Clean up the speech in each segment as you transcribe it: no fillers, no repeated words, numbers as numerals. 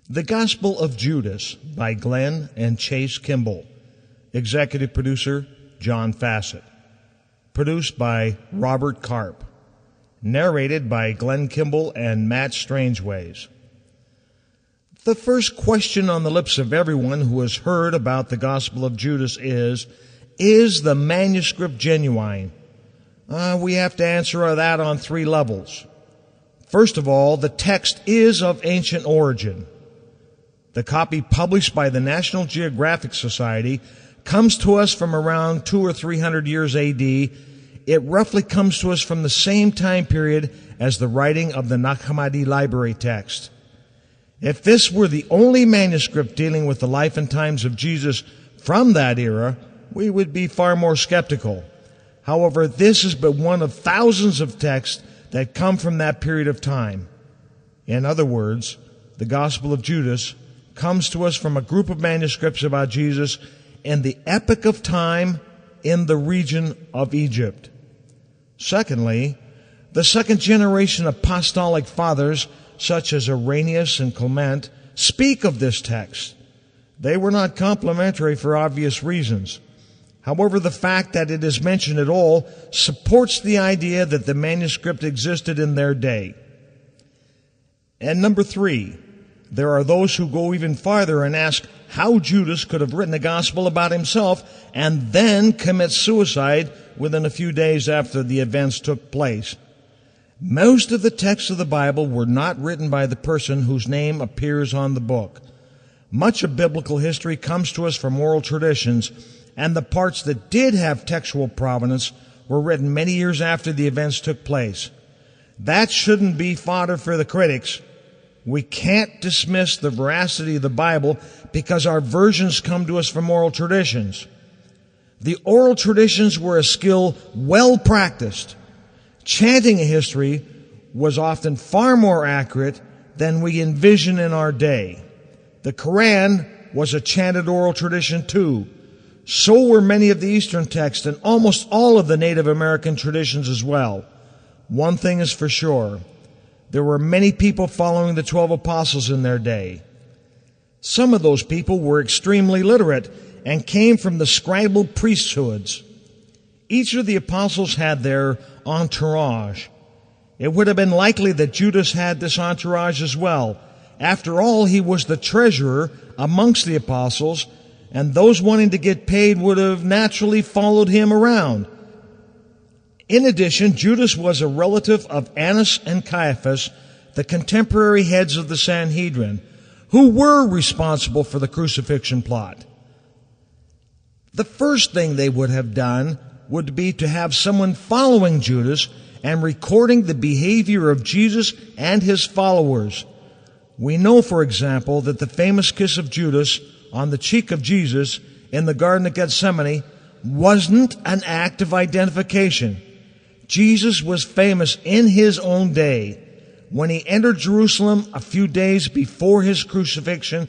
The Gospel of Judas by Glenn and Chase Kimball. Executive producer, John Fassett. Produced by Robert Karp. Narrated by Glenn Kimball and Matt Strangeways. The first question on the lips of everyone who has heard about the Gospel of Judas is the manuscript genuine? We have to answer that on three levels. First of all, the text is of ancient origin. The copy published by the National Geographic Society comes to us from around 200 or 300 years AD. It roughly comes to us from the same time period as the writing of the Nag Hammadi library text. If this were the only manuscript dealing with the life and times of Jesus from that era, we would be far more skeptical. However, this is but one of thousands of texts that come from that period of time. In other words, the Gospel of Judas comes to us from a group of manuscripts about Jesus in the epoch of time in the region of Egypt. Secondly, the second generation apostolic fathers, such as Irenaeus and Clement, speak of this text. They were not complimentary for obvious reasons. However, the fact that it is mentioned at all supports the idea that the manuscript existed in their day. And number three, there are those who go even farther and ask how Judas could have written a gospel about himself and then commit suicide within a few days after the events took place. Most of the texts of the Bible were not written by the person whose name appears on the book. Much of biblical history comes to us from oral traditions, and the parts that did have textual provenance were written many years after the events took place. That shouldn't be fodder for the critics. We can't dismiss the veracity of the Bible because our versions come to us from oral traditions. The oral traditions were a skill well practiced. Chanting a history was often far more accurate than we envision in our day. The Quran was a chanted oral tradition too. So were many of the Eastern texts and almost all of the Native American traditions as well. One thing is for sure. There were many people following the 12 apostles in their day. Some of those people were extremely literate and came from the scribal priesthoods. Each of the apostles had their entourage. It would have been likely that Judas had this entourage as well. After all, he was the treasurer amongst the apostles, and those wanting to get paid would have naturally followed him around. In addition, Judas was a relative of Annas and Caiaphas, the contemporary heads of the Sanhedrin, who were responsible for the crucifixion plot. The first thing they would have done would be to have someone following Judas and recording the behavior of Jesus and his followers. We know, for example, that the famous kiss of Judas on the cheek of Jesus in the Garden of Gethsemane wasn't an act of identification. Jesus was famous in his own day. When he entered Jerusalem a few days before his crucifixion,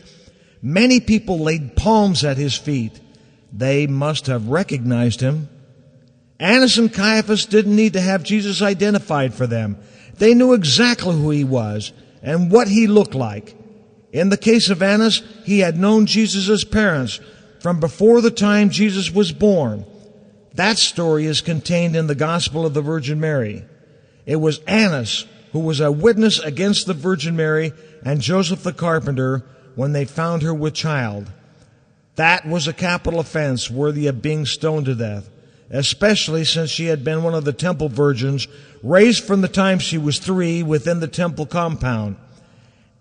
many people laid palms at his feet. They must have recognized him. Annas and Caiaphas didn't need to have Jesus identified for them. They knew exactly who he was and what he looked like. In the case of Annas, he had known Jesus' parents from before the time Jesus was born. That story is contained in the Gospel of the Virgin Mary. It was Annas who was a witness against the Virgin Mary and Joseph the carpenter when they found her with child. That was a capital offense worthy of being stoned to death, especially since she had been one of the temple virgins raised from the time she was 3 within the temple compound.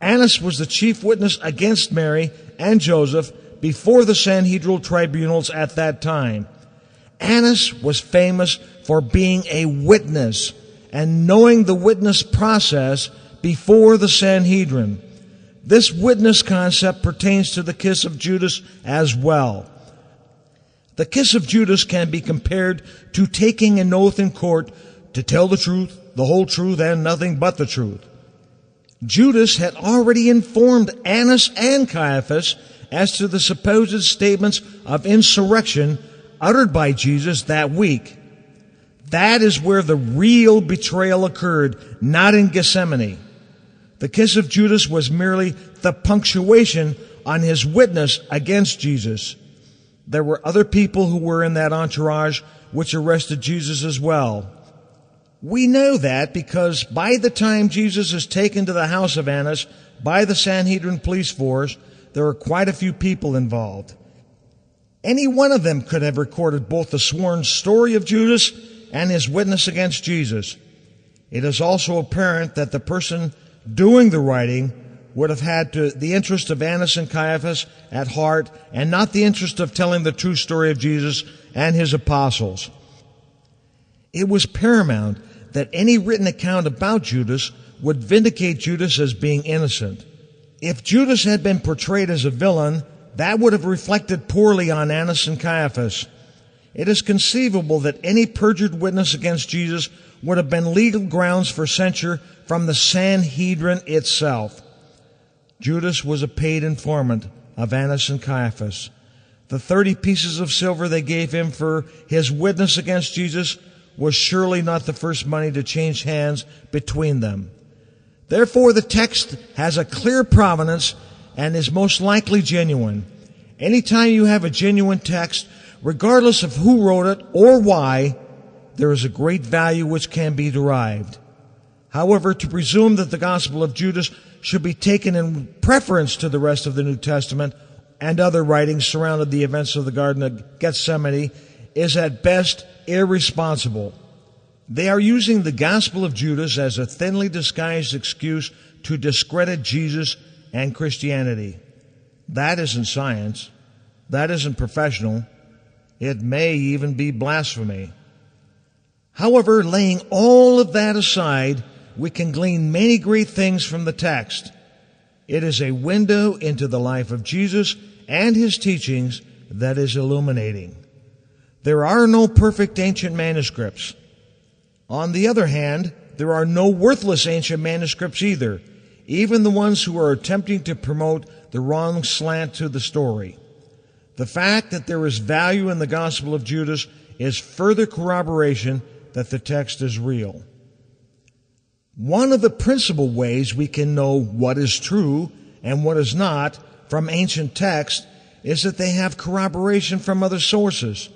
Annas was the chief witness against Mary and Joseph before the Sanhedrin tribunals at that time. Annas was famous for being a witness and knowing the witness process before the Sanhedrin. This witness concept pertains to the kiss of Judas as well. The kiss of Judas can be compared to taking an oath in court to tell the truth, the whole truth, and nothing but the truth. Judas had already informed Annas and Caiaphas as to the supposed statements of insurrection uttered by Jesus that week. That is where the real betrayal occurred, not in Gethsemane. The kiss of Judas was merely the punctuation on his witness against Jesus. There were other people who were in that entourage which arrested Jesus as well. We know that because by the time Jesus is taken to the house of Annas by the Sanhedrin police force, there are quite a few people involved. Any one of them could have recorded both the sworn story of Judas and his witness against Jesus. It is also apparent that the person doing the writing would have had the interest of Annas and Caiaphas at heart and not the interest of telling the true story of Jesus and his apostles. It was paramount that any written account about Judas would vindicate Judas as being innocent. If Judas had been portrayed as a villain, that would have reflected poorly on Annas and Caiaphas. It is conceivable that any perjured witness against Jesus would have been legal grounds for censure from the Sanhedrin itself. Judas was a paid informant of Annas and Caiaphas. The 30 pieces of silver they gave him for his witness against Jesus was surely not the first money to change hands between them. Therefore, the text has a clear provenance and is most likely genuine. Anytime you have a genuine text, regardless of who wrote it or why, there is a great value which can be derived. However, to presume that the Gospel of Judas should be taken in preference to the rest of the New Testament and other writings surrounding the events of the Garden of Gethsemane is at best irresponsible. They are using the Gospel of Judas as a thinly disguised excuse to discredit Jesus and Christianity. That isn't science. That isn't professional. It may even be blasphemy. However, laying all of that aside, we can glean many great things from the text. It is a window into the life of Jesus and his teachings that is illuminating. There are no perfect ancient manuscripts. On the other hand, there are no worthless ancient manuscripts either, even the ones who are attempting to promote the wrong slant to the story. The fact that there is value in the Gospel of Judas is further corroboration that the text is real. One of the principal ways we can know what is true and what is not from ancient texts is that they have corroboration from other sources.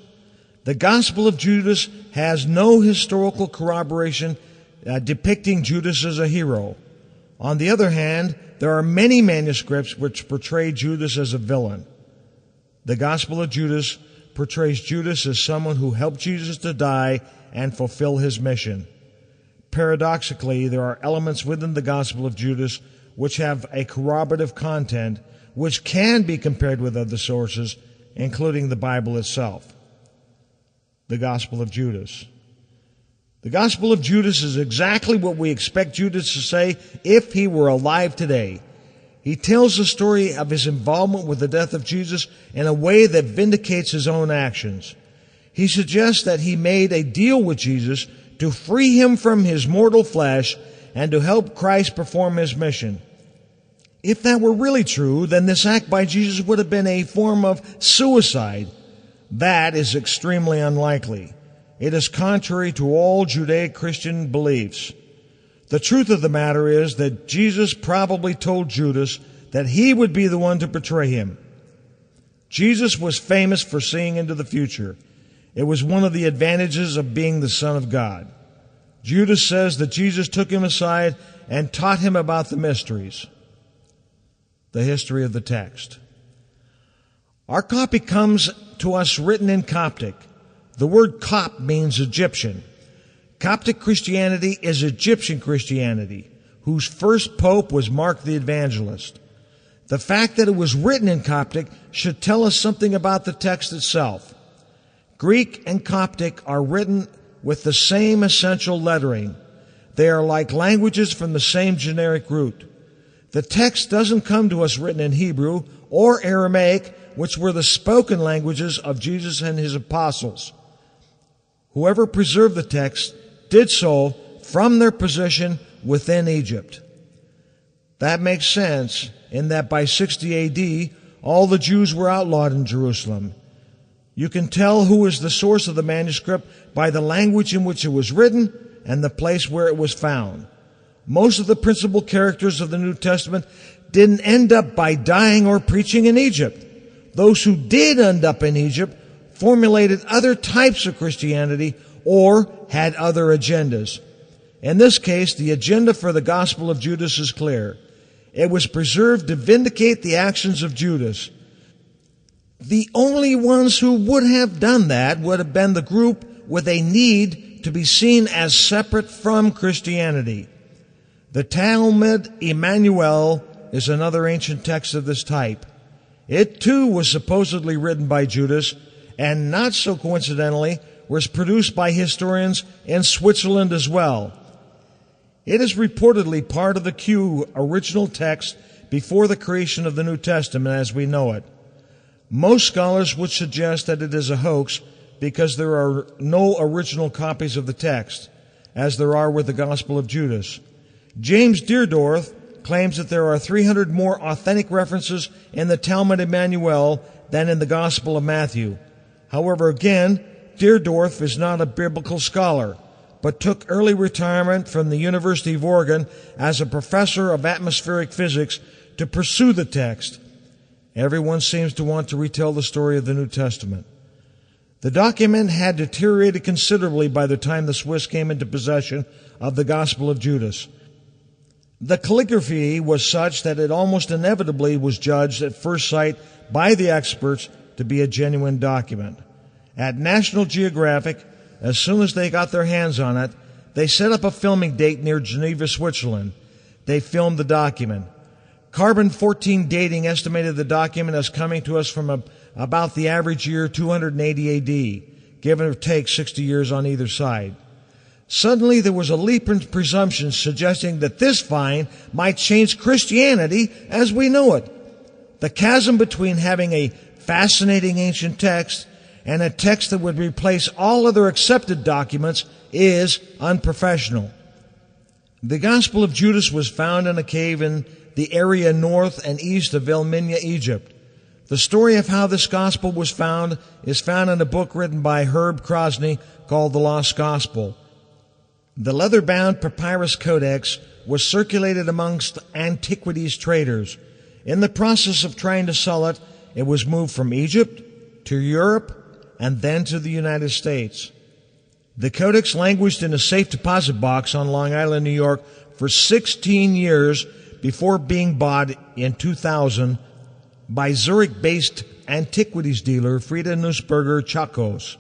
The Gospel of Judas has no historical corroboration depicting Judas as a hero. On the other hand, there are many manuscripts which portray Judas as a villain. The Gospel of Judas portrays Judas as someone who helped Jesus to die and fulfill his mission. Paradoxically, there are elements within the Gospel of Judas which have a corroborative content which can be compared with other sources, including the Bible itself. The Gospel of Judas. The Gospel of Judas is exactly what we expect Judas to say if he were alive today. He tells the story of his involvement with the death of Jesus in a way that vindicates his own actions. He suggests that he made a deal with Jesus to free him from his mortal flesh and to help Christ perform his mission. If that were really true, then this act by Jesus would have been a form of suicide. That is extremely unlikely. It is contrary to all Judeo-Christian beliefs. The truth of the matter is that Jesus probably told Judas that he would be the one to betray him. Jesus was famous for seeing into the future. It was one of the advantages of being the Son of God. Judas says that Jesus took him aside and taught him about the mysteries. The history of the text. Our copy comes to us written in Coptic. The word Cop means Egyptian. Coptic Christianity is Egyptian Christianity, whose first pope was Mark the Evangelist. The fact that it was written in Coptic should tell us something about the text itself. Greek and Coptic are written with the same essential lettering. They are like languages from the same generic root. The text doesn't come to us written in Hebrew or Aramaic, which were the spoken languages of Jesus and his apostles. Whoever preserved the text did so from their position within Egypt. That makes sense in that by 60 A.D., all the Jews were outlawed in Jerusalem. You can tell who is the source of the manuscript by the language in which it was written and the place where it was found. Most of the principal characters of the New Testament didn't end up by dying or preaching in Egypt. Those who did end up in Egypt formulated other types of Christianity or had other agendas. In this case, the agenda for the Gospel of Judas is clear. It was preserved to vindicate the actions of Judas. The only ones who would have done that would have been the group with a need to be seen as separate from Christianity. The Talmud Emmanuel is another ancient text of this type. It too was supposedly written by Judas, and not so coincidentally was produced by historians in Switzerland as well. It is reportedly part of the Q original text before the creation of the New Testament as we know it. Most scholars would suggest that it is a hoax because there are no original copies of the text, as there are with the Gospel of Judas. James Deardorff claims that there are 300 more authentic references in the Talmud Emmanuel than in the Gospel of Matthew. However, again, Deardorff is not a biblical scholar, but took early retirement from the University of Oregon as a professor of atmospheric physics to pursue the text. Everyone seems to want to retell the story of the New Testament. The document had deteriorated considerably by the time the Swiss came into possession of the Gospel of Judas. The calligraphy was such that it almost inevitably was judged at first sight by the experts to be a genuine document. At National Geographic, as soon as they got their hands on it, they set up a filming date near Geneva, Switzerland. They filmed the document. Carbon-14 dating estimated the document as coming to us from about the average year 280 AD, give or take 60 years on either side. Suddenly there was a leap in presumption suggesting that this find might change Christianity as we know it. The chasm between having a fascinating ancient text and a text that would replace all other accepted documents is unprofessional. The Gospel of Judas was found in a cave in the area north and east of El Minya, Egypt. The story of how this gospel was found is found in a book written by Herb Crosney called The Lost Gospel. The leather-bound papyrus codex was circulated amongst antiquities traders. In the process of trying to sell it, it was moved from Egypt to Europe and then to the United States. The codex languished in a safe deposit box on Long Island, New York for 16 years before being bought in 2000 by Zurich-based antiquities dealer Frieda Nussberger Chacos.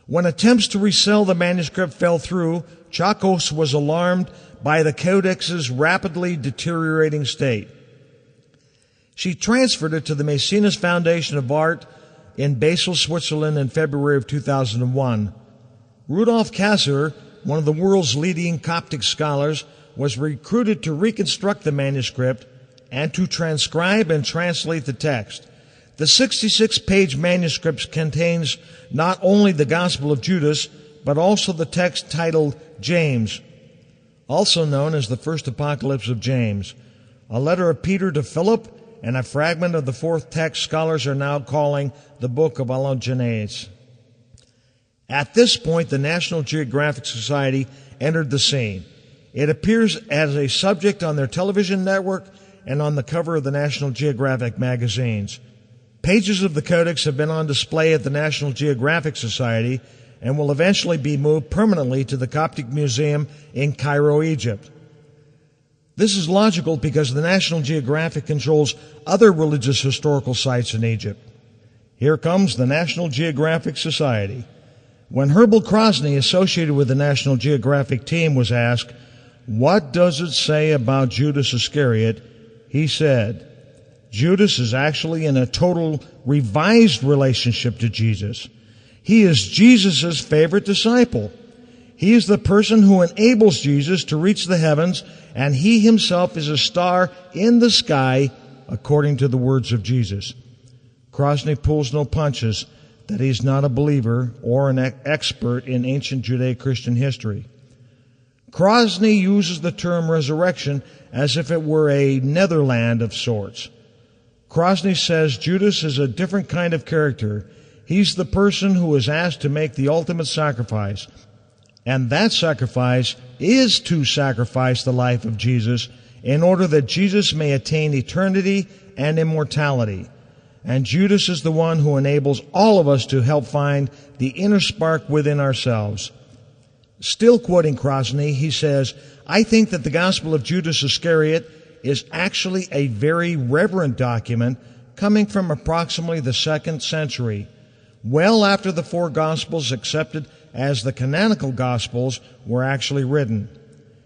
When attempts to resell the manuscript fell through, Chacos was alarmed by the codex's rapidly deteriorating state. She transferred it to the Maecenas Foundation of Art in Basel, Switzerland in February of 2001. Rudolf Kasser, one of the world's leading Coptic scholars, was recruited to reconstruct the manuscript and to transcribe and translate the text. The 66-page manuscript contains not only the Gospel of Judas, but also the text titled James, also known as the First Apocalypse of James, a letter of Peter to Philip, and a fragment of the fourth text scholars are now calling the Book of Allogenes. At this point, the National Geographic Society entered the scene. It appears as a subject on their television network and on the cover of the National Geographic magazines. Pages of the Codex have been on display at the National Geographic Society and will eventually be moved permanently to the Coptic Museum in Cairo, Egypt. This is logical because the National Geographic controls other religious historical sites in Egypt. Here comes the National Geographic Society. When Herbal Crosney, associated with the National Geographic team, was asked, "What does it say about Judas Iscariot?" he said, "Judas is actually in a total revised relationship to Jesus. He is Jesus' favorite disciple. He is the person who enables Jesus to reach the heavens, and he himself is a star in the sky, according to the words of Jesus." Crosney pulls no punches that he's not a believer or an expert in ancient Judeo-Christian history. Crosney uses the term resurrection as if it were a netherland of sorts. Crosney says Judas is a different kind of character. He's the person who is asked to make the ultimate sacrifice, and that sacrifice is to sacrifice the life of Jesus in order that Jesus may attain eternity and immortality. And Judas is the one who enables all of us to help find the inner spark within ourselves. Still quoting Krasny, he says, "I think that the Gospel of Judas Iscariot is actually a very reverent document coming from approximately the 2nd century, well after the 4 Gospels accepted as the canonical Gospels were actually written."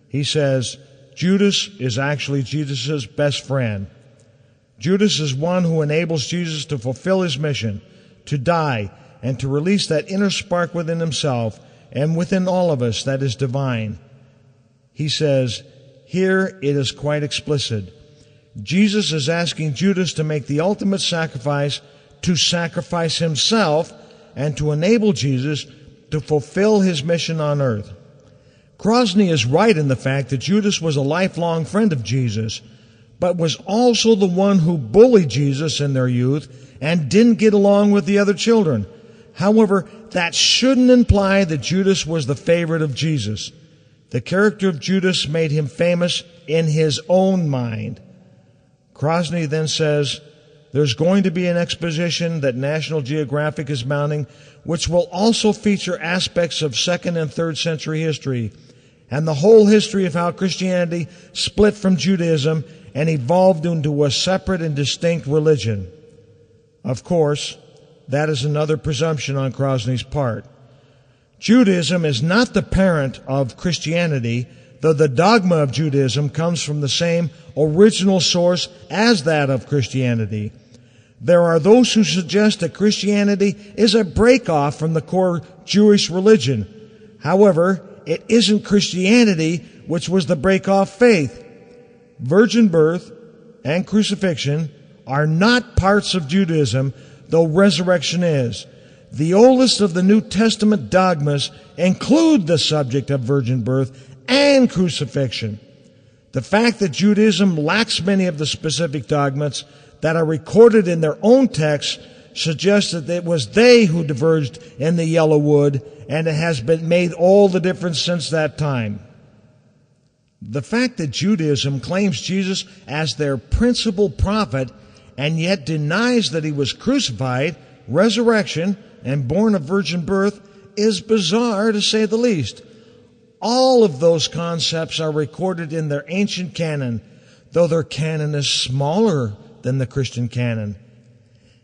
He says, Judas is actually Jesus' best friend. Judas is one who enables Jesus to fulfill his mission, to die, and to release that inner spark within himself and within all of us that is divine. He says, here it is quite explicit. Jesus is asking Judas to make the ultimate sacrifice, to sacrifice himself, and to enable Jesus to fulfill his mission on earth. Krasny is right in the fact that Judas was a lifelong friend of Jesus, but was also the one who bullied Jesus in their youth and didn't get along with the other children. However, that shouldn't imply that Judas was the favorite of Jesus. The character of Judas made him famous in his own mind. Krasny then says, there's going to be an exposition that National Geographic is mounting, which will also feature aspects of 2nd and 3rd century history, and the whole history of how Christianity split from Judaism and evolved into a separate and distinct religion. Of course, that is another presumption on Krasny's part. Judaism is not the parent of Christianity, though the dogma of Judaism comes from the same original source as that of Christianity. There are those who suggest that Christianity is a break-off from the core Jewish religion. However, it isn't Christianity which was the break-off faith. Virgin birth and crucifixion are not parts of Judaism, though resurrection is. The oldest of the New Testament dogmas include the subject of virgin birth and crucifixion. The fact that Judaism lacks many of the specific dogmas that are recorded in their own texts suggests that it was they who diverged in the yellow wood, and it has been made all the difference since that time. The fact that Judaism claims Jesus as their principal prophet and yet denies that he was crucified, resurrection, and born of virgin birth is bizarre, to say the least. All of those concepts are recorded in their ancient canon, though their canon is smaller than the Christian canon.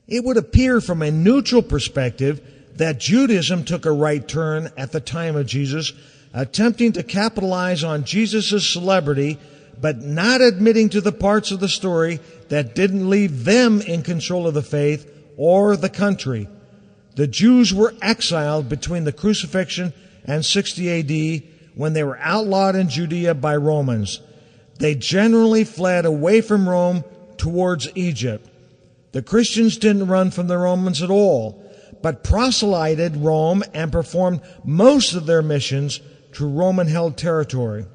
It would appear from a neutral perspective that Judaism took a right turn at the time of Jesus, attempting to capitalize on Jesus' celebrity, but not admitting to the parts of the story that didn't leave them in control of the faith or the country. The Jews were exiled between the crucifixion and 60 AD when they were outlawed in Judea by Romans. They generally fled away from Rome towards Egypt. The Christians didn't run from the Romans at all, but proselyted Rome and performed most of their missions to Roman-held territory.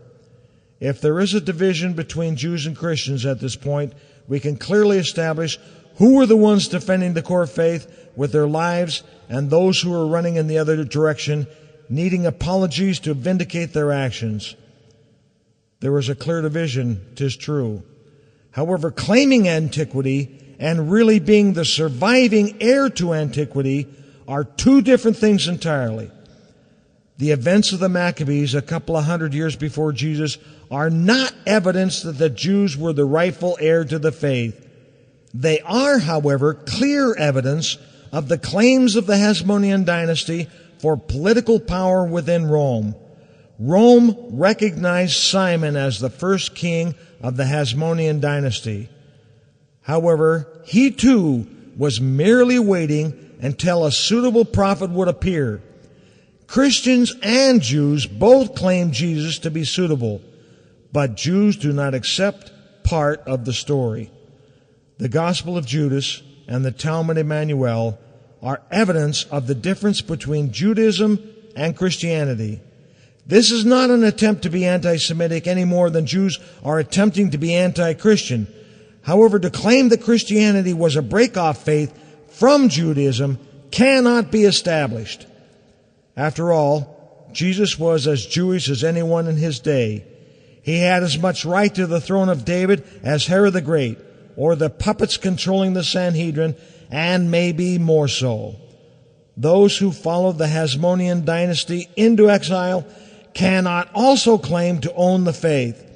If there is a division between Jews and Christians at this point, we can clearly establish who were the ones defending the core faith with their lives and those who were running in the other direction, needing apologies to vindicate their actions. There was a clear division, 'tis true. However, claiming antiquity and really being the surviving heir to antiquity are two different things entirely. The events of the Maccabees a couple of hundred years before Jesus are not evidence that the Jews were the rightful heir to the faith. They are, however, clear evidence of the claims of the Hasmonean dynasty for political power within Rome. Rome recognized Simon as the first king of the Hasmonean dynasty. However, he too was merely waiting until a suitable prophet would appear. Christians and Jews both claim Jesus to be suitable, but Jews do not accept part of the story. The Gospel of Judas and the Talmud Emmanuel are evidence of the difference between Judaism and Christianity. This is not an attempt to be anti-Semitic any more than Jews are attempting to be anti-Christian. However, to claim that Christianity was a break-off faith from Judaism cannot be established. After all, Jesus was as Jewish as anyone in his day. He had as much right to the throne of David as Herod the Great, or the puppets controlling the Sanhedrin, and maybe more so. Those who followed the Hasmonean dynasty into exile cannot also claim to own the faith.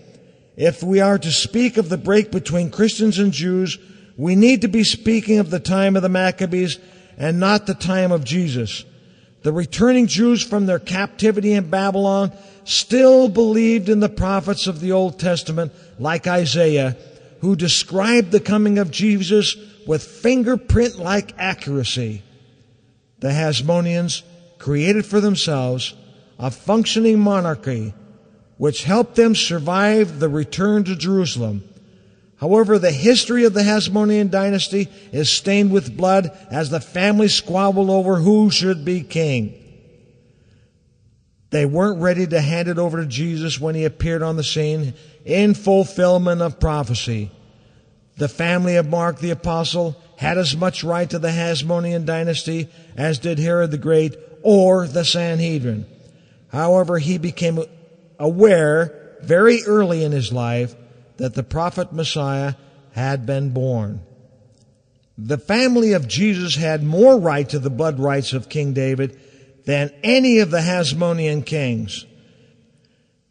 If we are to speak of the break between Christians and Jews, we need to be speaking of the time of the Maccabees and not the time of Jesus. The returning Jews from their captivity in Babylon still believed in the prophets of the Old Testament, like Isaiah, who described the coming of Jesus with fingerprint-like accuracy. The Hasmoneans created for themselves a functioning monarchy which helped them survive the return to Jerusalem. However, the history of the Hasmonean dynasty is stained with blood as the family squabbled over who should be king. They weren't ready to hand it over to Jesus when he appeared on the scene in fulfillment of prophecy. The family of Mark the Apostle had as much right to the Hasmonean dynasty as did Herod the Great or the Sanhedrin. However, he became aware very early in his life that the prophet Messiah had been born. The family of Jesus had more right to the blood rights of King David than any of the Hasmonean kings.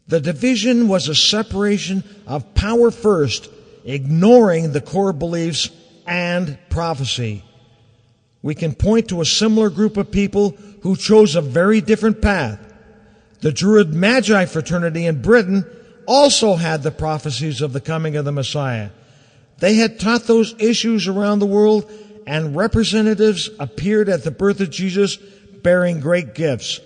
The division was a separation of power first, ignoring the core beliefs and prophecy. We can point to a similar group of people who chose a very different path. The Druid Magi fraternity in Britain also had the prophecies of the coming of the Messiah. They had taught those issues around the world, and representatives appeared at the birth of Jesus bearing great gifts.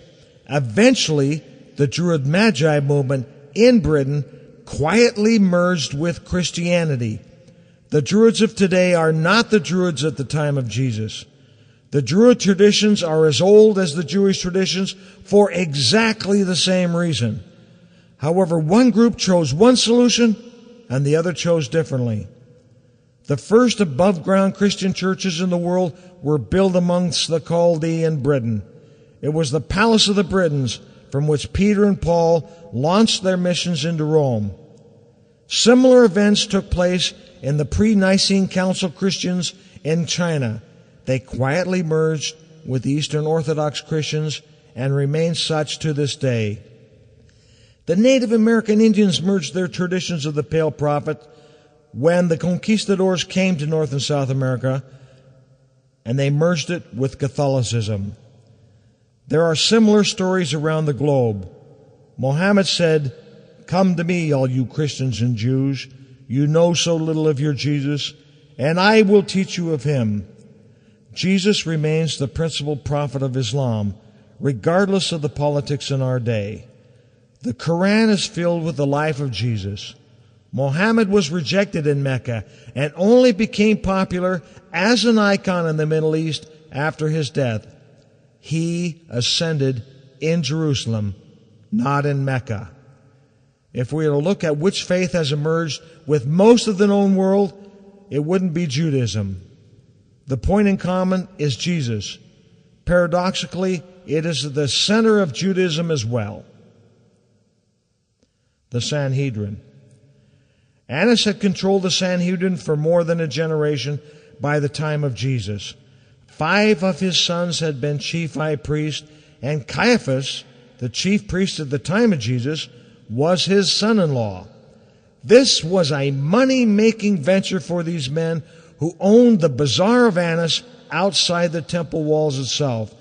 Eventually, the Druid Magi movement in Britain quietly merged with Christianity. The Druids of today are not the Druids at the time of Jesus. The Druid traditions are as old as the Jewish traditions for exactly the same reason. However, one group chose one solution and the other chose differently. The first above-ground Christian churches in the world were built amongst the Chaldee in Britain. It was the Palace of the Britons from which Peter and Paul launched their missions into Rome. Similar events took place in the pre-Nicene Council Christians in China. They quietly merged with the Eastern Orthodox Christians and remain such to this day. The Native American Indians merged their traditions of the Pale Prophet when the conquistadors came to North and South America, and they merged it with Catholicism. There are similar stories around the globe. Mohammed said, "Come to me, all you Christians and Jews. You know so little of your Jesus, and I will teach you of him." Jesus remains the principal prophet of Islam, regardless of the politics in our day. The Quran is filled with the life of Jesus. Muhammad was rejected in Mecca and only became popular as an icon in the Middle East after his death. He ascended in Jerusalem, not in Mecca. If we were to look at which faith has emerged with most of the known world, it wouldn't be Judaism. The point in common is Jesus. Paradoxically, it is the center of Judaism as well. The Sanhedrin. Annas had controlled the Sanhedrin for more than a generation by the time of Jesus. 5 of his sons had been chief high priest, and Caiaphas, the chief priest at the time of Jesus, was his son-in-law. This was a money-making venture for these men who owned the Bazaar of Annas outside the temple walls itself.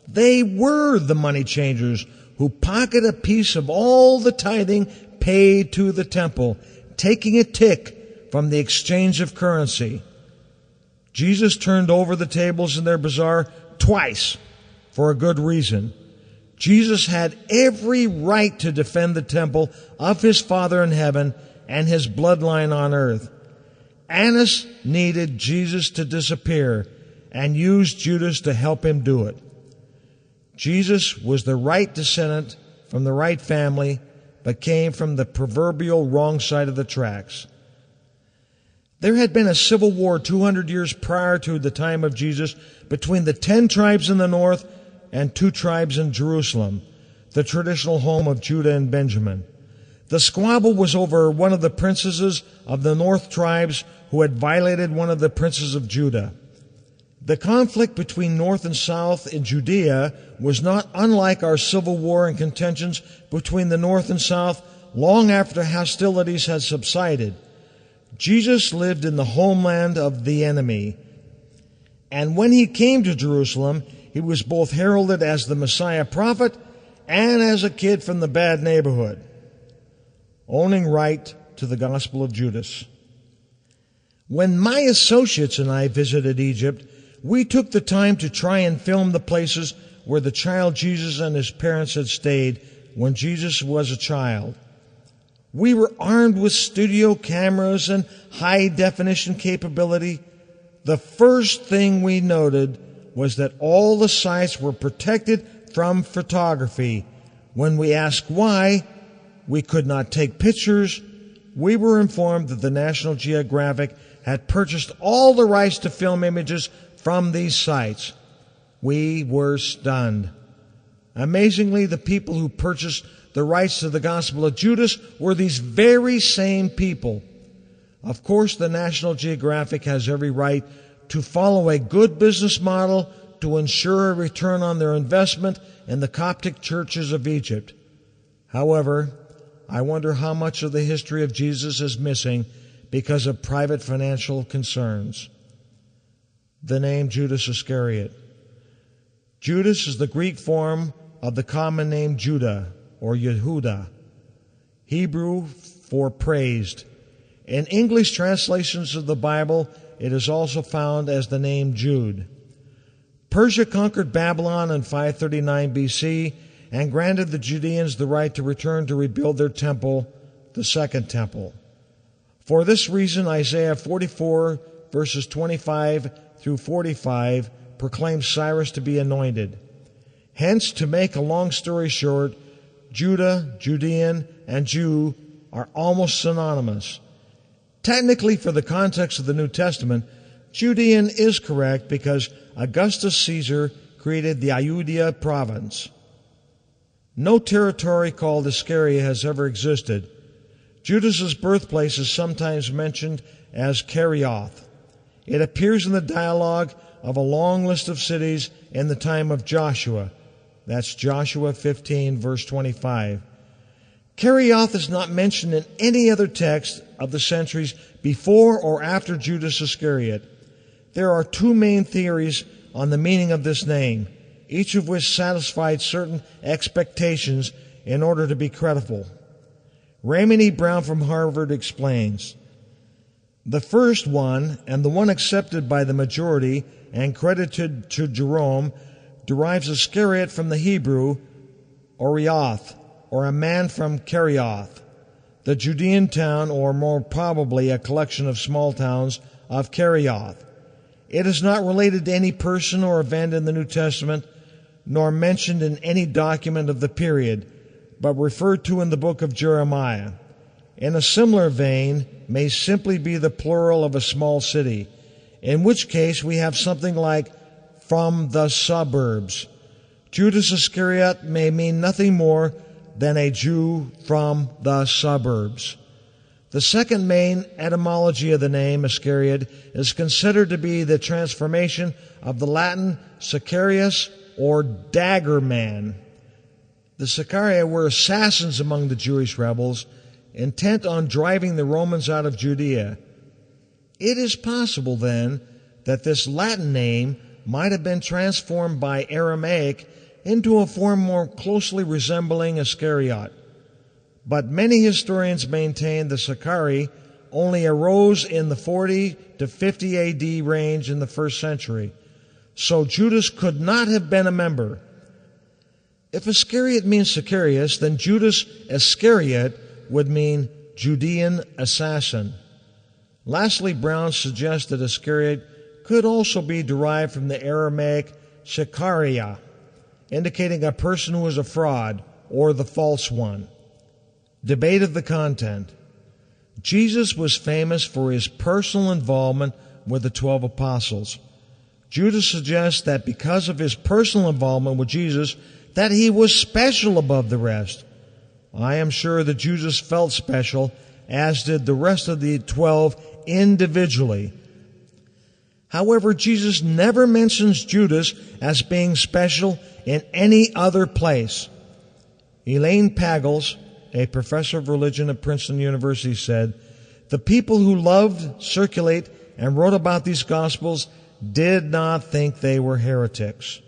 They were the money changers who pocketed a piece of all the tithing paid to the temple, taking a tick from the exchange of currency. Jesus turned over the tables in their bazaar twice for a good reason. Jesus had every right to defend the temple of his Father in heaven and his bloodline on earth. Annas needed Jesus to disappear and used Judas to help him do it. Jesus was the right descendant from the right family, but came from the proverbial wrong side of the tracks. There had been a civil war 200 years prior to the time of Jesus between the 10 tribes in the north and 2 tribes in Jerusalem. the traditional home of Judah and Benjamin. The squabble was over one of the princesses of the north tribes who had violated one of the princes of Judah. The conflict between north and south in Judea was not unlike our civil war and contentions between the north and south long after hostilities had subsided. Jesus lived in the homeland of the enemy, and when he came to Jerusalem, he was both heralded as the Messiah prophet and as a kid from the bad neighborhood, owning right to the gospel of Judas. When my associates and I visited Egypt, we took the time to try and film the places where the child Jesus and his parents had stayed when Jesus was a child. We were armed with studio cameras and high-definition capability. The first thing we noted was that all the sites were protected from photography. When we asked why we could not take pictures, we were informed that the National Geographic had purchased all the rights to film images from these sites. We were stunned. Amazingly, the people who purchased the rights to the Gospel of Judas were these very same people. Of course, the National Geographic has every right to follow a good business model to ensure a return on their investment in the Coptic churches of Egypt. However, I wonder how much of the history of Jesus is missing because of private financial concerns. The name Judas Iscariot. Judas is the Greek form of the common name Judah or Yehuda, Hebrew for praised. In English translations of the Bible, it is also found as the name Jude. Persia conquered Babylon in 539 BC and granted the Judeans the right to return to rebuild their temple, the Second Temple. For this reason, Isaiah 44, verses 25 through 45, proclaims Cyrus to be anointed. Hence, to make a long story short, Judah, Judean, and Jew are almost synonymous. Technically, for the context of the New Testament, Judean is correct because Augustus Caesar created the Iudaea province. No territory called Iscariot has ever existed. Judas's birthplace is sometimes mentioned as Kerioth. It appears in the dialogue of a long list of cities in the time of Joshua. That's Joshua 15, verse 25. Kerioth is not mentioned in any other text of the centuries before or after Judas Iscariot. There are two main theories on the meaning of this name, each of which satisfied certain expectations in order to be credible. Raymond E. Brown from Harvard explains, the first one, and the one accepted by the majority and credited to Jerome, derives Iscariot from the Hebrew Orioth, or a man from Kerioth, the Judean town, or more probably a collection of small towns of Kerioth. It is not related to any person or event in the New Testament, nor mentioned in any document of the period, but referred to in the book of Jeremiah. In a similar vein, may simply be the plural of a small city, in which case we have something like from the suburbs. Judas Iscariot may mean nothing more than a Jew from the suburbs. The second main etymology of the name Iscariot is considered to be the transformation of the Latin Sicarius, or dagger man. The Sicarii were assassins among the Jewish rebels, intent on driving the Romans out of Judea. It is possible, then, that this Latin name might have been transformed by Aramaic into a form more closely resembling Iscariot. But many historians maintain the Sicarii only arose in the 40 to 50 AD range in the first century, so Judas could not have been a member. If Iscariot means Sicarius, then Judas Iscariot would mean Judean assassin. Lastly, Brown suggests that Iscariot could also be derived from the Aramaic Sicaria, indicating a person who is a fraud or the false one. Debate of the content. Jesus was famous for his personal involvement with the 12 apostles. Judas suggests that because of his personal involvement with Jesus, that he was special above the rest. I am sure that Judas felt special, as did the rest of the 12 individually. However, Jesus never mentions Judas as being special in any other place. Elaine Pagels, a professor of religion at Princeton University, said, "The people who loved, circulate, and wrote about these Gospels did not think they were heretics."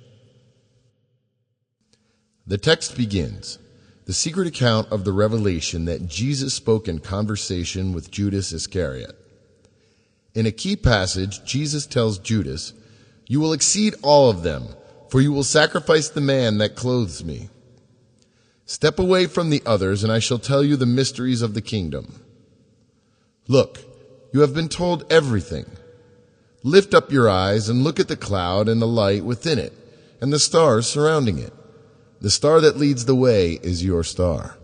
The text begins, the secret account of the revelation that Jesus spoke in conversation with Judas Iscariot. In a key passage, Jesus tells Judas, "You will exceed all of them, for you will sacrifice the man that clothes me. Step away from the others, and I shall tell you the mysteries of the kingdom. Look, you have been told everything. Lift up your eyes and look at the cloud and the light within it, and the stars surrounding it. The star that leads the way is your star."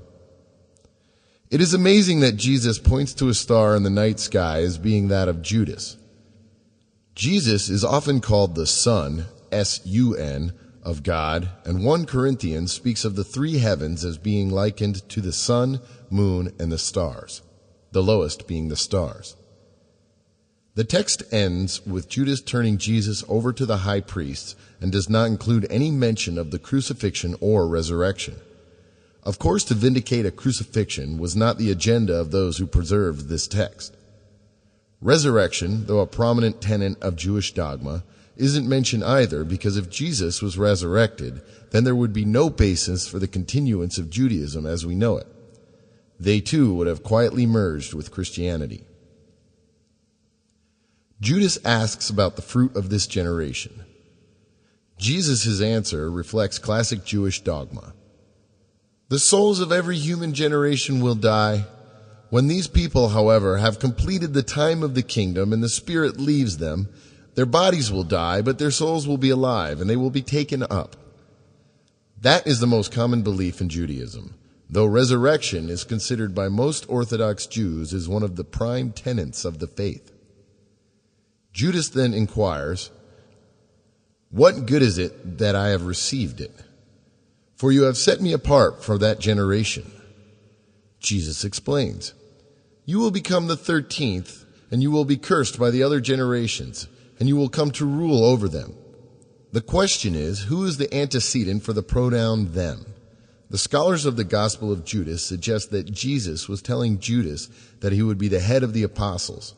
It is amazing that Jesus points to a star in the night sky as being that of Judas. Jesus is often called the Son, S-U-N, of God, and 1 Corinthians speaks of the three heavens as being likened to the sun, moon, and the stars, the lowest being the stars. The text ends with Judas turning Jesus over to the high priests and does not include any mention of the crucifixion or resurrection. Of course, to vindicate a crucifixion was not the agenda of those who preserved this text. Resurrection, though a prominent tenet of Jewish dogma, isn't mentioned either, because if Jesus was resurrected, then there would be no basis for the continuance of Judaism as we know it. They too would have quietly merged with Christianity. Judas asks about the fruit of this generation. Jesus' answer reflects classic Jewish dogma. The souls of every human generation will die. When these people, however, have completed the time of the kingdom and the Spirit leaves them, their bodies will die, but their souls will be alive, and they will be taken up. That is the most common belief in Judaism, though resurrection is considered by most Orthodox Jews as one of the prime tenets of the faith. Judas then inquires, "What good is it that I have received it? For you have set me apart for that generation." Jesus explains, "You will become the 13th, and you will be cursed by the other generations, and you will come to rule over them." The question is, who is the antecedent for the pronoun them? The scholars of the Gospel of Judas suggest that Jesus was telling Judas that he would be the head of the apostles.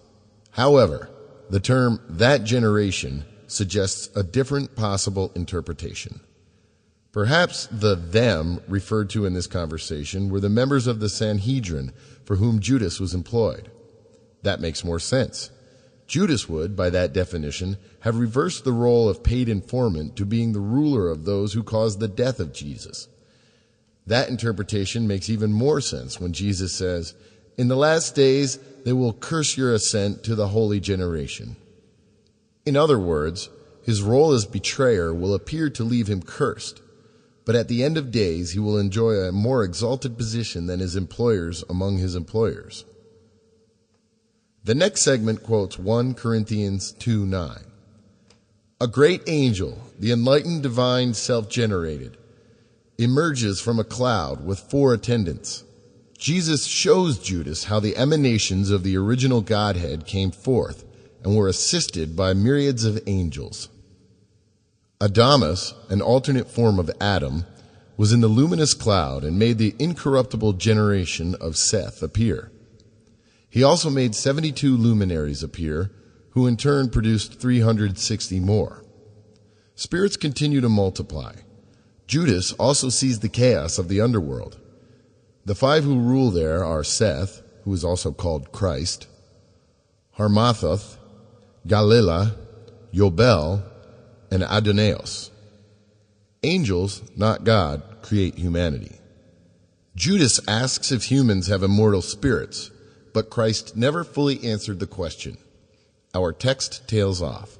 However, the term that generation suggests a different possible interpretation. Perhaps the them referred to in this conversation were the members of the Sanhedrin for whom Judas was employed. That makes more sense. Judas would, by that definition, have reversed the role of paid informant to being the ruler of those who caused the death of Jesus. That interpretation makes even more sense when Jesus says, "In the last days they will curse your ascent to the holy generation." In other words, his role as betrayer will appear to leave him cursed, but at the end of days he will enjoy a more exalted position than his employers among his employers. The next segment quotes 1 Corinthians 2:9. "A great angel, the enlightened divine self-generated, emerges from a cloud with 4 attendants. Jesus shows Judas how the emanations of the original Godhead came forth and were assisted by myriads of angels. Adamus, an alternate form of Adam, was in the luminous cloud and made the incorruptible generation of Seth appear. He also made 72 luminaries appear, who in turn produced 360 more. Spirits continue to multiply. Judas also sees the chaos of the underworld. The 5 who rule there are Seth, who is also called Christ, Harmathoth, Galilah, Yobel, and Adonaios. Angels, not God, create humanity. Judas asks if humans have immortal spirits, but Christ never fully answered the question. Our text tails off.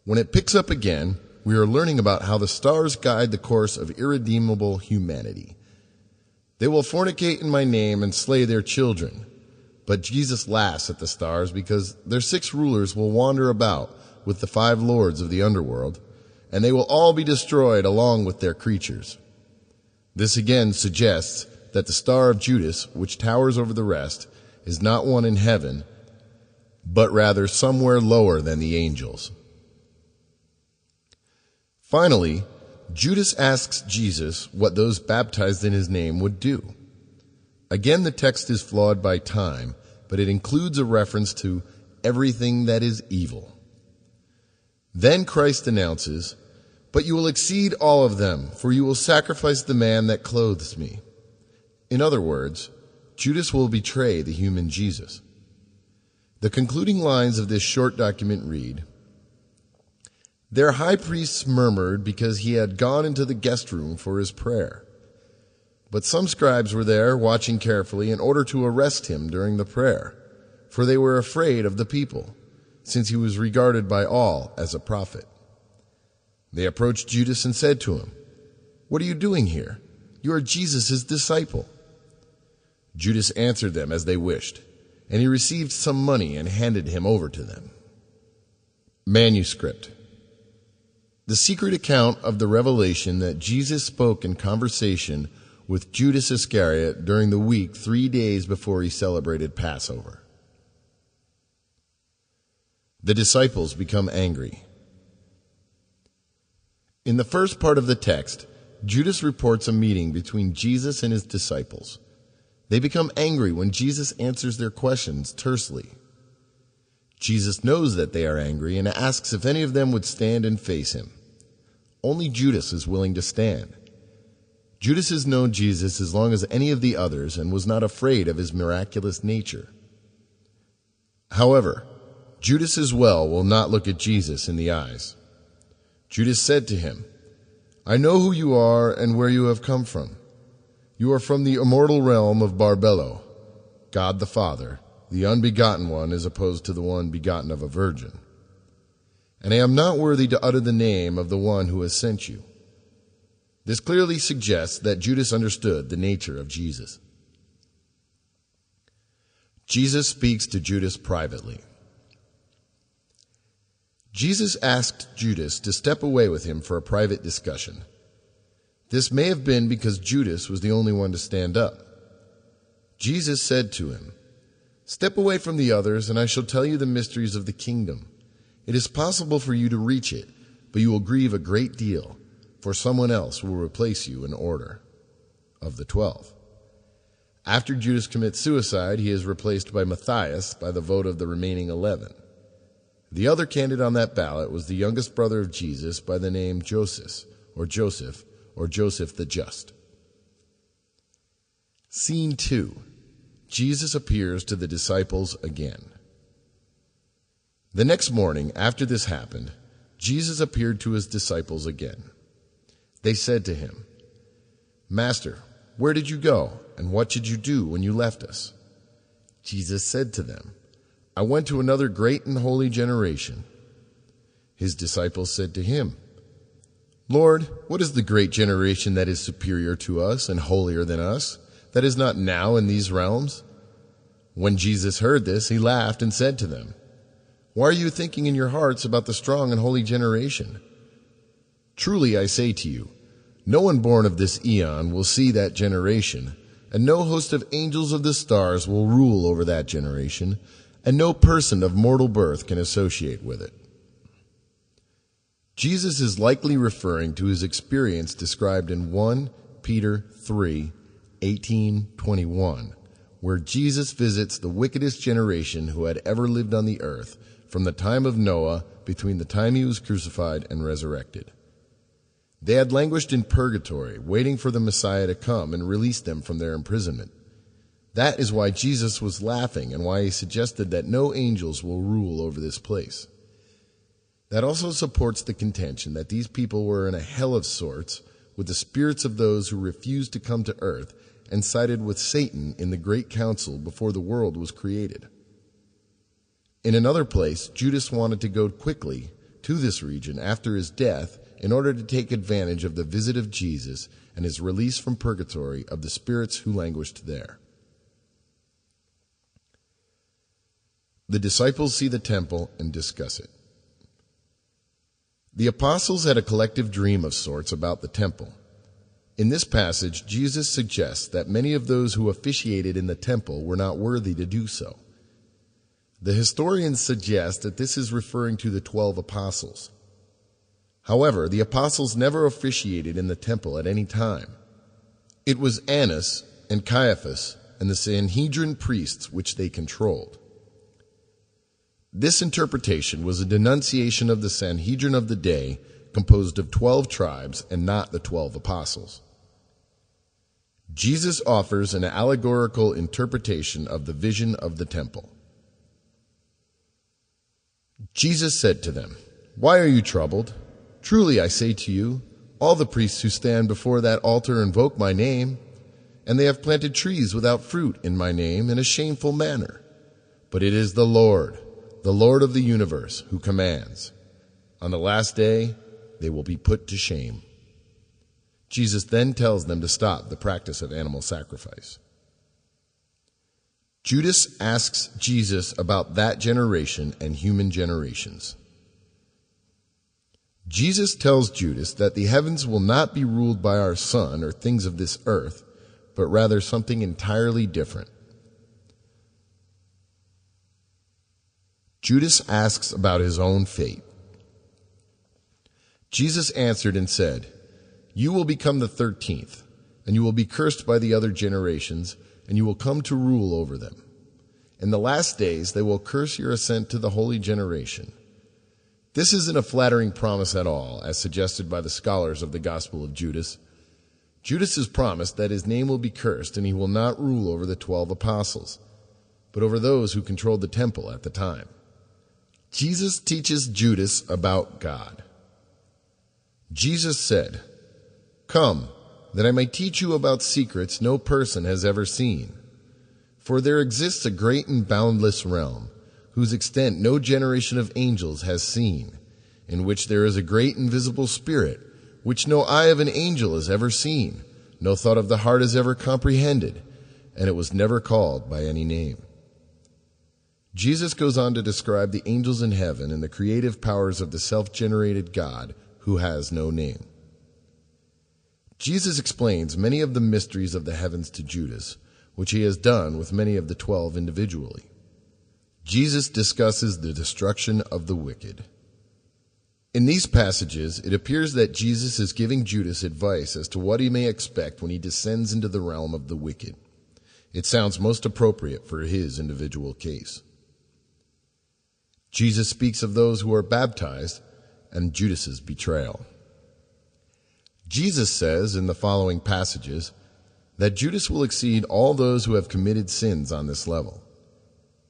When it picks up again, we are learning about how the stars guide the course of irredeemable humanity. They will fornicate in my name and slay their children. But Jesus laughs at the stars because their 6 rulers will wander about with the 5 lords of the underworld, and they will all be destroyed along with their creatures. This again suggests that the Star of Judas, which towers over the rest, is not one in heaven, but rather somewhere lower than the angels. Finally, Judas asks Jesus what those baptized in his name would do. Again, the text is flawed by time, but it includes a reference to everything that is evil. Then Christ announces, "But you will exceed all of them, for you will sacrifice the man that clothes me." In other words, Judas will betray the human Jesus. The concluding lines of this short document read, "Their high priests murmured because he had gone into the guest room for his prayer. But some scribes were there watching carefully in order to arrest him during the prayer, for they were afraid of the people, since he was regarded by all as a prophet. They approached Judas and said to him, 'What are you doing here? You are Jesus' disciple.' Judas answered them as they wished, and he received some money and handed him over to them." Manuscript. The secret account of the revelation that Jesus spoke in conversation with Judas Iscariot during the week 3 days before he celebrated Passover. The disciples become angry. In the first part of the text, Judas reports a meeting between Jesus and his disciples. They become angry when Jesus answers their questions tersely. Jesus knows that they are angry and asks if any of them would stand and face him. Only Judas is willing to stand. Judas has known Jesus as long as any of the others and was not afraid of his miraculous nature. However, Judas as well will not look at Jesus in the eyes. Judas said to him, "I know who you are and where you have come from. You are from the immortal realm of Barbello, God the Father, the unbegotten one as opposed to the one begotten of a virgin. And I am not worthy to utter the name of the one who has sent you." This clearly suggests that Judas understood the nature of Jesus. Jesus speaks to Judas privately. Jesus asked Judas to step away with him for a private discussion. This may have been because Judas was the only one to stand up. Jesus said to him, "Step away from the others, and I shall tell you the mysteries of the kingdom. It is possible for you to reach it, but you will grieve a great deal, for someone else will replace you in order." Of the 12. After Judas commits suicide, he is replaced by Matthias by the vote of the remaining 11. The other candidate on that ballot was the youngest brother of Jesus by the name Joseph, or Joseph the Just. Scene 2. Jesus appears to the disciples again. The next morning, after this happened, Jesus appeared to his disciples again. They said to him, "Master, where did you go, and what did you do when you left us?" Jesus said to them, "I went to another great and holy generation." His disciples said to him, "Lord, what is the great generation that is superior to us and holier than us, that is not now in these realms?" When Jesus heard this, he laughed and said to them, "Why are you thinking in your hearts about the strong and holy generation? Truly I say to you, no one born of this eon will see that generation, and no host of angels of the stars will rule over that generation, and no person of mortal birth can associate with it." Jesus is likely referring to his experience described in 1 Peter 3, 18-21, where Jesus visits the wickedest generation who had ever lived on the earth from the time of Noah between the time he was crucified and resurrected. They had languished in purgatory, waiting for the Messiah to come and release them from their imprisonment. That is why Jesus was laughing and why he suggested that no angels will rule over this place. That also supports the contention that these people were in a hell of sorts with the spirits of those who refused to come to earth and sided with Satan in the great council before the world was created. In another place, Judas wanted to go quickly to this region after his death in order to take advantage of the visit of Jesus and his release from purgatory of the spirits who languished there. The disciples see the temple and discuss it. The apostles had a collective dream of sorts about the temple. In this passage, Jesus suggests that many of those who officiated in the temple were not worthy to do so. The historians suggest that this is referring to the 12 apostles. However, the apostles never officiated in the temple at any time. It was Annas and Caiaphas and the Sanhedrin priests which they controlled. This interpretation was a denunciation of the Sanhedrin of the day, composed of 12 tribes and not the 12 apostles. Jesus offers an allegorical interpretation of the vision of the temple. Jesus said to them, "Why are you troubled? Truly I say to you, all the priests who stand before that altar invoke my name, and they have planted trees without fruit in my name in a shameful manner. But it is the Lord of the universe, who commands. On the last day, they will be put to shame." Jesus then tells them to stop the practice of animal sacrifice. Judas asks Jesus about that generation and human generations. Jesus tells Judas that the heavens will not be ruled by our sun or things of this earth, but rather something entirely different. Judas asks about his own fate. Jesus answered and said, "You will become the 13th, and you will be cursed by the other generations, and you will come to rule over them. In the last days they will curse your ascent to the holy generation." This isn't a flattering promise at all, as suggested by the scholars of the Gospel of Judas. Judas is promised that his name will be cursed, and he will not rule over the 12 apostles, but over those who controlled the temple at the time. Jesus teaches Judas about God. Jesus said, "Come, that I may teach you about secrets no person has ever seen. For there exists a great and boundless realm, whose extent no generation of angels has seen, in which there is a great invisible spirit, which no eye of an angel has ever seen, no thought of the heart has ever comprehended, and it was never called by any name." Jesus goes on to describe the angels in heaven and the creative powers of the self-generated God who has no name. Jesus explains many of the mysteries of the heavens to Judas, which he has done with many of the 12 individually. Jesus discusses the destruction of the wicked. In these passages, it appears that Jesus is giving Judas advice as to what he may expect when he descends into the realm of the wicked. It sounds most appropriate for his individual case. Jesus speaks of those who are baptized and Judas's betrayal. Jesus says in the following passages that Judas will exceed all those who have committed sins on this level.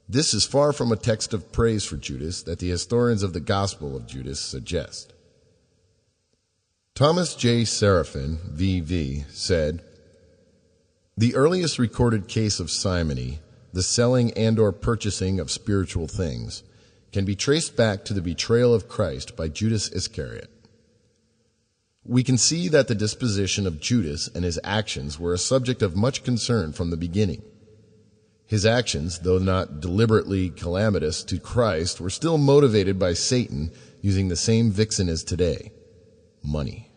This is far from a text of praise for Judas that the historians of the Gospel of Judas suggest. Thomas J. Seraphin, V.V., said, "The earliest recorded case of simony, the selling and or purchasing of spiritual things, can be traced back to the betrayal of Christ by Judas Iscariot. We can see that the disposition of Judas and his actions were a subject of much concern from the beginning. His actions, though not deliberately calamitous to Christ, were still motivated by Satan using the same vixen as today, money."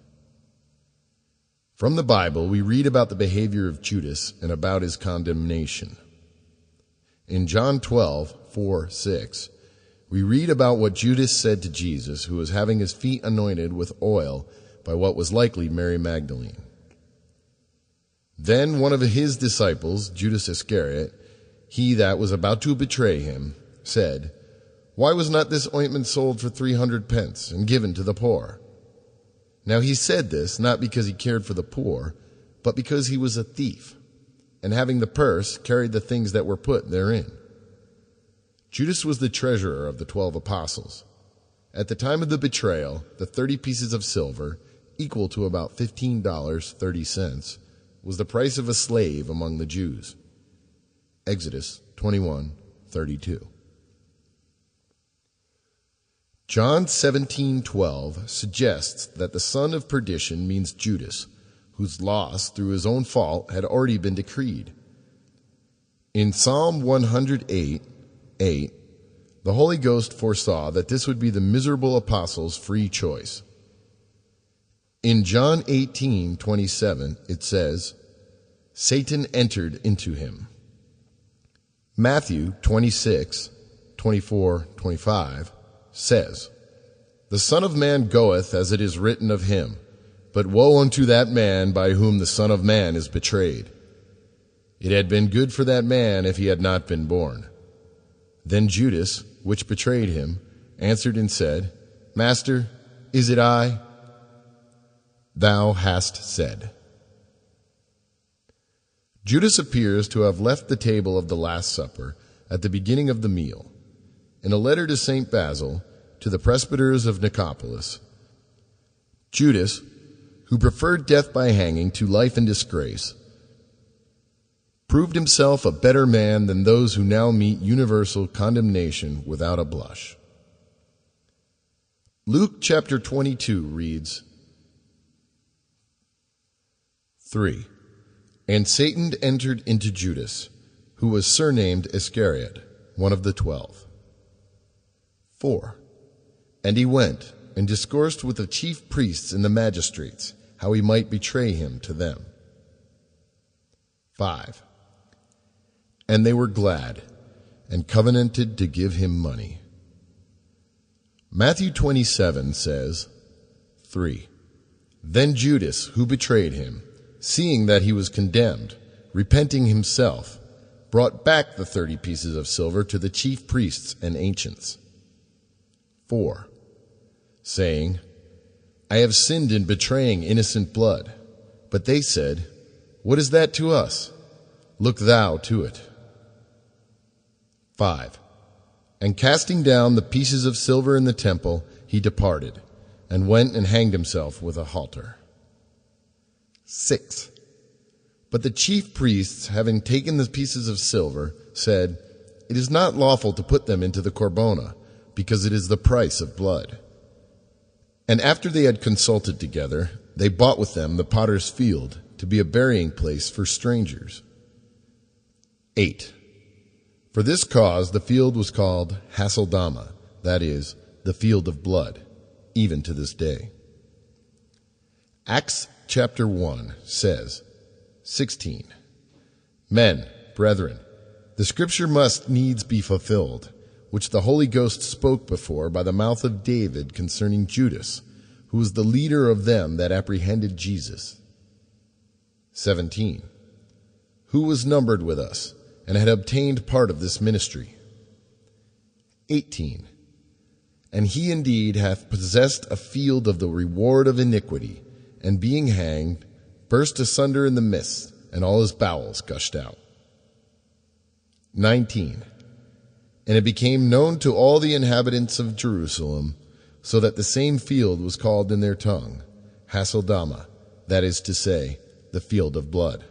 From the Bible, we read about the behavior of Judas and about his condemnation. In John 12:4-6, we read about what Judas said to Jesus, who was having his feet anointed with oil by what was likely Mary Magdalene. Then one of his disciples, Judas Iscariot, he that was about to betray him, said, "Why was not this ointment sold for 300 pence and given to the poor?" Now he said this not because he cared for the poor, but because he was a thief, and having the purse, carried the things that were put therein. Judas was the treasurer of the 12 apostles. At the time of the betrayal, the 30 pieces of silver, equal to about $15.30, was the price of a slave among the Jews. Exodus 21:32. John 17:12 suggests that the son of perdition means Judas, whose loss through his own fault had already been decreed. In Psalm 108:8, The Holy Ghost foresaw that this would be the miserable apostles' free choice. In John 18:27, it says, Satan entered into him. Matthew 26:24-25 says, The Son of Man goeth as it is written of him, but woe unto that man by whom the Son of Man is betrayed. It had been good for that man if he had not been born. Then Judas, which betrayed him, answered and said, Master, is it I? Thou hast said. Judas appears to have left the table of the Last Supper at the beginning of the meal. In a letter to St. Basil, to the presbyters of Nicopolis, Judas, who preferred death by hanging to life in disgrace, proved himself a better man than those who now meet universal condemnation without a blush. Luke chapter 22 reads, 3. And Satan entered into Judas, who was surnamed Iscariot, one of the 12. 4. And he went and discoursed with the chief priests and the magistrates, how he might betray him to them. 5. And they were glad, and covenanted to give him money. Matthew 27 says, 3. Then Judas, who betrayed him, seeing that he was condemned, repenting himself, brought back the 30 pieces of silver to the chief priests and ancients. 4. Saying, I have sinned in betraying innocent blood. But they said, What is that to us? Look thou to it. 5. And casting down the pieces of silver in the temple, he departed, and went and hanged himself with a halter. 6. But the chief priests, having taken the pieces of silver, said, It is not lawful to put them into the corbona, because it is the price of blood. And after they had consulted together, they bought with them the potter's field to be a burying place for strangers. 8. For this cause the field was called Haceldama, that is, the field of blood, even to this day. Acts chapter 1 says, 16. Men, brethren, the scripture must needs be fulfilled, which the Holy Ghost spoke before by the mouth of David concerning Judas, who was the leader of them that apprehended Jesus. 17. Who was numbered with us, and had obtained part of this ministry. 18. And he indeed hath possessed a field of the reward of iniquity, and being hanged, burst asunder in the midst, and all his bowels gushed out. 19. And it became known to all the inhabitants of Jerusalem, so that the same field was called in their tongue, Haceldama, that is to say, the field of blood.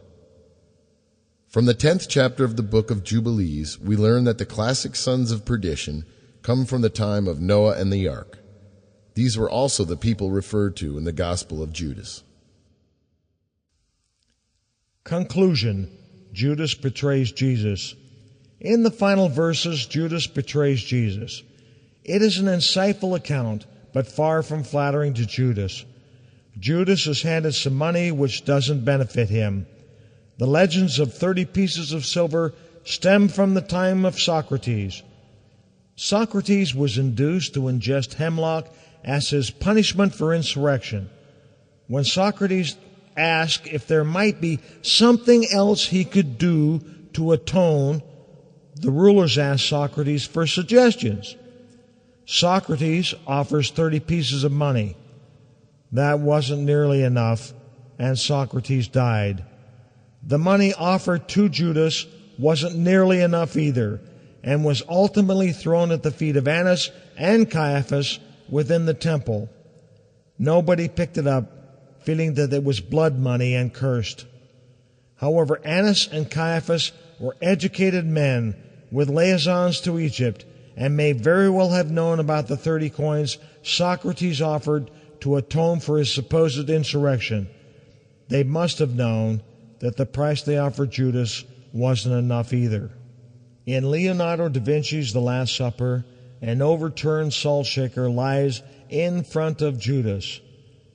From the 10th chapter of the book of Jubilees, we learn that the classic sons of perdition come from the time of Noah and the ark. These were also the people referred to in the Gospel of Judas. Conclusion: Judas betrays Jesus. In the final verses, Judas betrays Jesus. It is an insightful account, but far from flattering to Judas. Judas is handed some money which doesn't benefit him. The legends of 30 pieces of silver stem from the time of Socrates. Socrates was induced to ingest hemlock as his punishment for insurrection. When Socrates asked if there might be something else he could do to atone, the rulers asked Socrates for suggestions. Socrates offers 30 pieces of money. That wasn't nearly enough, and Socrates died. The money offered to Judas wasn't nearly enough either, and was ultimately thrown at the feet of Annas and Caiaphas within the temple. Nobody picked it up, feeling that it was blood money and cursed. However, Annas and Caiaphas were educated men with liaisons to Egypt, and may very well have known about the 30 coins Socrates offered to atone for his supposed insurrection. They must have known that the price they offered Judas wasn't enough either. In Leonardo da Vinci's The Last Supper, an overturned salt shaker lies in front of Judas,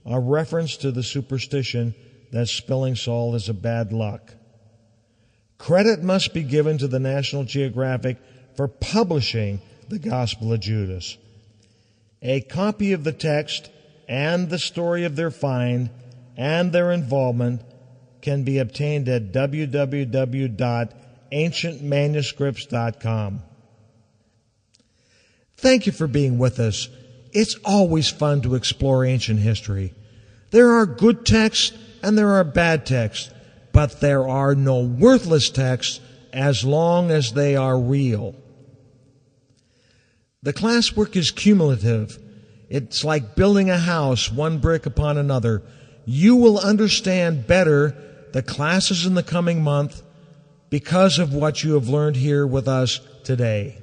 a reference to the superstition that spilling salt is a bad luck. Credit must be given to the National Geographic for publishing the Gospel of Judas. A copy of the text and the story of their find and their involvement can be obtained at www.ancientmanuscripts.com. Thank you for being with us. It's always fun to explore ancient history. There are good texts and there are bad texts, but there are no worthless texts as long as they are real. The classwork is cumulative. It's like building a house, one brick upon another. You will understand better the classes in the coming month because of what you have learned here with us today.